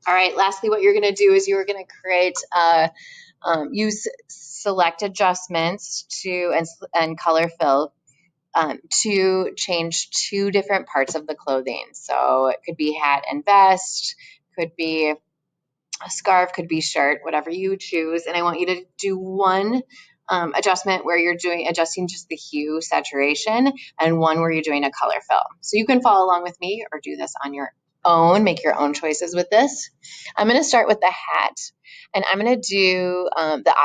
All right, lastly, what you're gonna do is you're gonna create, use select adjustments and color fill to change two different parts of the clothing. So it could be hat and vest, could be a scarf, could be shirt, whatever you choose. And I want you to do one adjustment where you're adjusting just the hue saturation, and one where you're doing a color fill. So you can follow along with me or do this on your own, make your own choices with this. I'm going to start with the hat, and I'm going to do the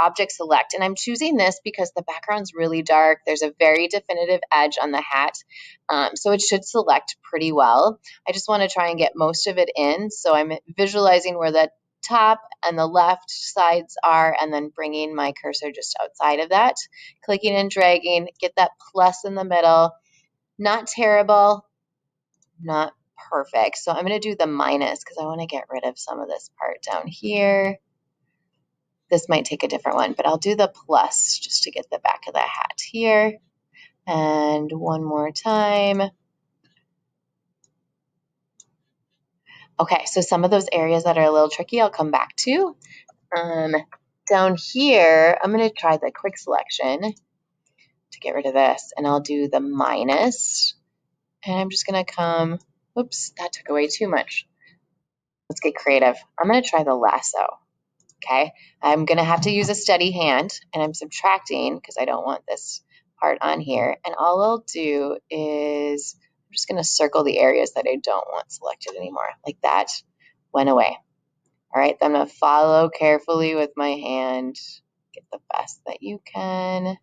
object select. And I'm choosing this because the background's really dark. There's a very definitive edge on the hat, so it should select pretty well. I just want to try and get most of it in. So I'm visualizing where the top and the left sides are, and then bringing my cursor just outside of that, clicking and dragging, get that plus in the middle. Not terrible, not perfect. So I'm going to do the minus because I want to get rid of some of this part down here. This might take a different one, but I'll do the plus just to get the back of the hat here. And one more time. Okay, so some of those areas that are a little tricky, I'll come back to. Down here, I'm going to try the quick selection to get rid of this, and I'll do the minus. And I'm just going to come, oops, that took away too much. Let's get creative. I'm going to try the lasso. Okay, I'm going to have to use a steady hand, and I'm subtracting because I don't want this part on here. And all I'll do is I'm just going to circle the areas that I don't want selected anymore. Like that went away. All right, then I'm going to follow carefully with my hand, get the best that you can,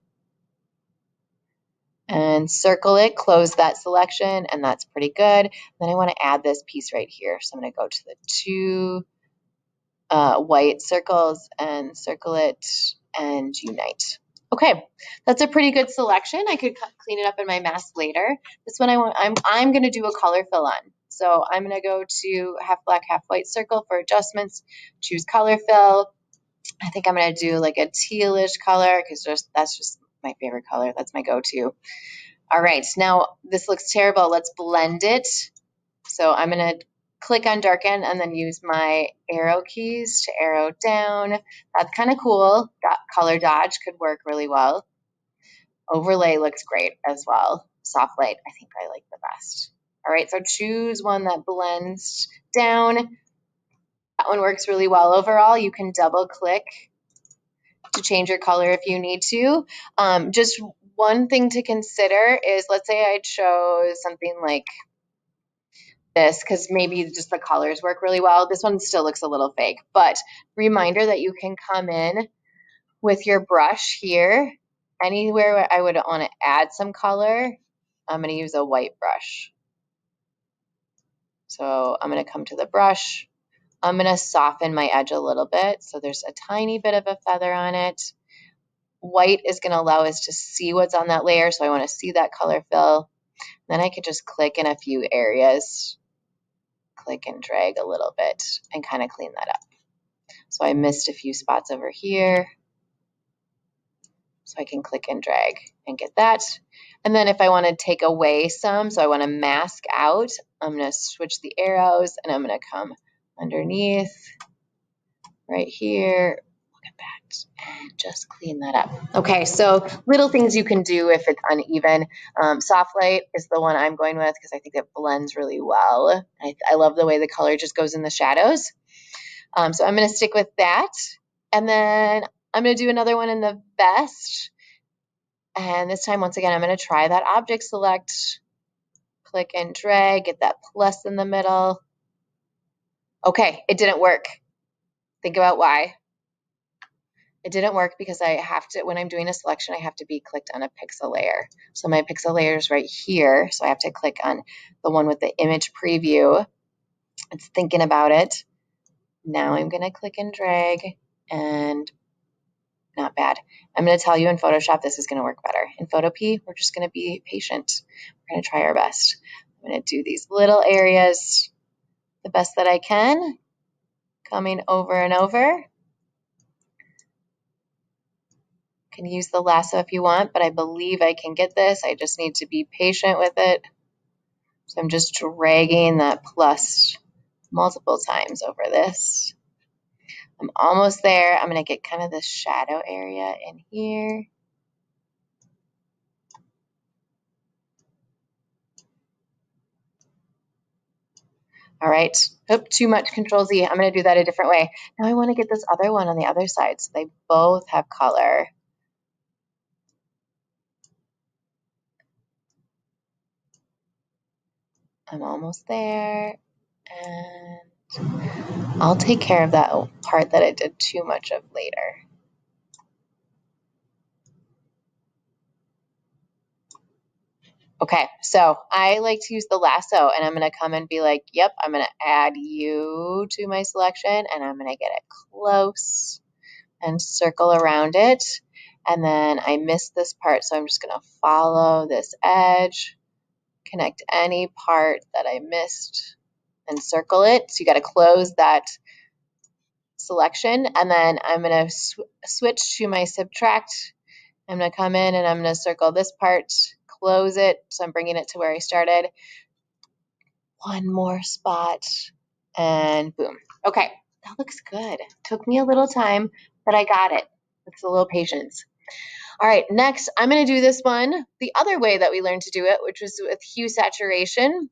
and circle it, close that selection, and that's pretty good. Then I want to add this piece right here. So I'm going to go to the two white circles and circle it and unite. Okay, that's a pretty good selection. I could clean it up in my mask later. This one I'm going to do a color fill on. So I'm going to go to half black, half white circle for adjustments, choose color fill. I think I'm going to do like a tealish color because that's just my favorite color. That's my go-to. All right, now this looks terrible. Let's blend it. So I'm going to click on darken and then use my arrow keys to arrow down. That's kind of cool. Color dodge could work really well. Overlay looks great as well. Soft light, I think I like the best. All right, so choose one that blends down. That one works really well overall. You can double click to change your color if you need to. Just one thing to consider is, let's say I chose something like this because maybe just the colors work really well. This one still looks a little fake, but reminder that you can come in with your brush here. Anywhere where I would want to add some color, I'm going to use a white brush. So I'm going to come to the brush. I'm going to soften my edge a little bit so there's a tiny bit of a feather on it. White is going to allow us to see what's on that layer, so I want to see that color fill. Then I could just click in a few areas, click and drag a little bit, and kind of clean that up. So I missed a few spots over here, so I can click and drag and get that. And then if I want to take away some, so I want to mask out, I'm going to switch the arrows, and I'm going to come underneath right here, look at that, and just clean that up. Okay, so little things you can do if it's uneven. Soft light is the one I'm going with because I think it blends really well. I love the way the color just goes in the shadows. So I'm going to stick with that. And then I'm going to do another one in the vest. And this time, once again, I'm going to try that object select, click and drag, get that plus in the middle. Okay, it didn't work. Think about why. It didn't work because I have to, when I'm doing a selection, I have to be clicked on a pixel layer. So my pixel layer is right here. So I have to click on the one with the image preview. It's thinking about it. Now I'm going to click and drag, and not bad. I'm going to tell you in Photoshop this is going to work better. In Photopea, we're just going to be patient. We're going to try our best. I'm going to do these little areas the best that I can, coming over and over. You can use the lasso if you want, but I believe I can get this. I just need to be patient with it. So I'm just dragging that plus multiple times over this. I'm almost there. I'm going to get kind of the shadow area in here. All right, oop, too much, Control Z. I'm going to do that a different way. Now I want to get this other one on the other side so they both have color. I'm almost there, and I'll take care of that part that I did too much of later. Okay, so I like to use the lasso, and I'm going to come and be like, yep, I'm going to add you to my selection, and I'm going to get it close and circle around it. And then I missed this part, so I'm just going to follow this edge, connect any part that I missed, and circle it. So you got to close that selection, and then I'm going to switch to my subtract. I'm going to come in and I'm going to circle this part, close it, so I'm bringing it to where I started. One more spot, and boom. Okay, that looks good. Took me a little time, but I got it. It's a little patience. All right, next I'm going to do this one the other way that we learned to do it, which was with hue saturation.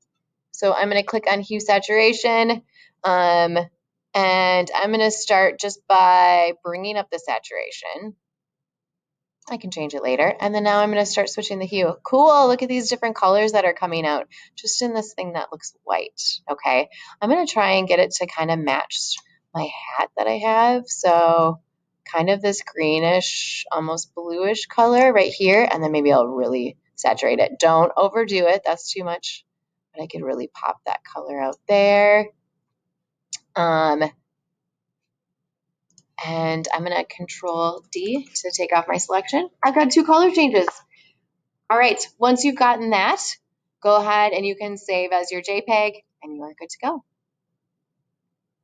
So I'm going to click on hue saturation, and I'm going to start just by bringing up the saturation. I can change it later. And then now I'm going to start switching the hue. Cool, look at these different colors that are coming out just in this thing that looks white. Okay, I'm going to try and get it to kind of match my hat that I have. So kind of this greenish, almost bluish color right here. And then maybe I'll really saturate it. Don't overdo it. That's too much. But I could really pop that color out there. And I'm going to Control D to take off my selection. I've got 2 color changes. All right, once you've gotten that, go ahead and you can save as your JPEG and you are good to go.